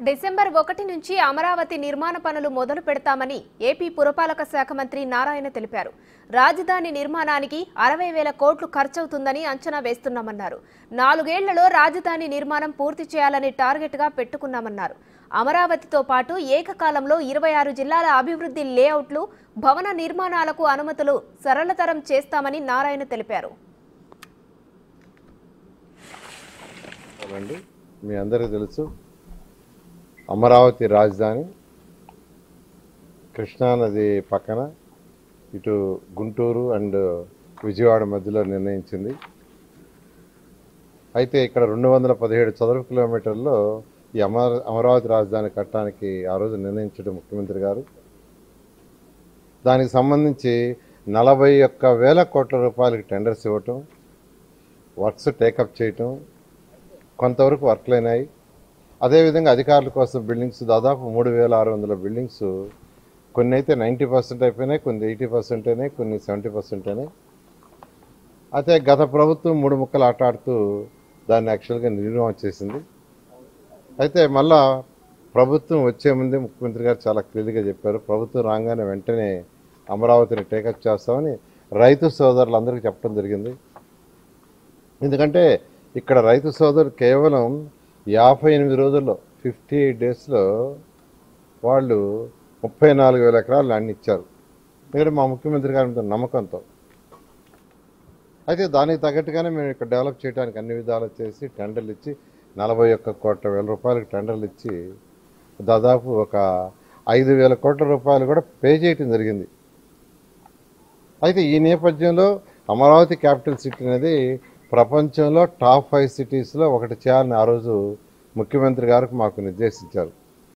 December 1 నుంచి అమరావతి నిర్మాణ పనులు మొదలు పెడతామని ఏపీ పురపాలక శాఖ మంత్రి నారాయణ తెలిపారు. రాజధాని నిర్మాణానికి 60,000 కోట్లు ఖర్చవుతుందని అంచనా వేస్తున్నామన్నారు. 4 ఏళ్లలో రాజధాని నిర్మాణం పూర్తి చేయాలని టార్గెట్గా పెట్టుకున్నామన్నారు. అమరావతితో పాటు ఏకకాలంలో 26 జిల్లాల అభివృద్ధి లేఅవుట్లు, భవన నిర్మాణాలకు అనుమతులు సరళతరం చేస్తామని నారాయణ తెలిపారు. మీ అందరికీ తెలుసు, అమరావతి రాజధాని కృష్ణానది పక్కన ఇటు గుంటూరు అండ్ విజయవాడ మధ్యలో నిర్ణయించింది. అయితే ఇక్కడ 217 చదరపు కిలోమీటర్లో ఈ అమరావతి రాజధాని కట్టడానికి ఆ రోజు నిర్ణయించడం ముఖ్యమంత్రి గారు. దానికి సంబంధించి 41,000 కోట్ల రూపాయలకి టెండర్స్ ఇవ్వటం, వర్క్స్ టేకప్ చేయటం, కొంతవరకు వర్క్లు అయినాయి. అదేవిధంగా అధికారుల కోసం బిల్డింగ్స్ దాదాపు 3,600 బిల్డింగ్స్, కొన్ని అయితే 90% అయిపోయినాయి, కొన్ని 80% అయినాయి, కొన్ని 70% అయినాయి. అయితే గత ప్రభుత్వం 3 ముక్కలు ఆటాడుతూ దాన్ని యాక్చువల్గా నిర్మాణం చేసింది. అయితే మళ్ళా ప్రభుత్వం వచ్చే ముందే ముఖ్యమంత్రి గారు చాలా క్లియర్గా చెప్పారు, ప్రభుత్వం రాగానే వెంటనే అమరావతిని టేకప్ చేస్తామని రైతు సోదరులందరికీ చెప్పడం జరిగింది. ఎందుకంటే ఇక్కడ రైతు సోదరులు కేవలం 58 రోజుల్లో 58 డేస్లో వాళ్ళు 34,000 ఎకరాలు ల్యాండ్ ఇచ్చారు. ఎందుకంటే మా ముఖ్యమంత్రి గారి నమ్మకంతో. అయితే దానికి తగ్గట్టుగానే మేము ఇక్కడ డెవలప్ చేయడానికి అన్ని విధాలు చేసి టెండర్లు ఇచ్చి 41 కోట్ల రూపాయలకి టెండర్లు ఇచ్చి దాదాపు ఒక 5,000 కోట్ల రూపాయలు కూడా పే చేయటం జరిగింది. అయితే ఈ నేపథ్యంలో అమరావతి క్యాపిటల్ సిటీ అనేది ప్రపంచంలో టాప్ 5 సిటీస్లో ఒకటి చేయాలని ఆ రోజు ముఖ్యమంత్రి గారికి మాకు నిర్దేశించారు.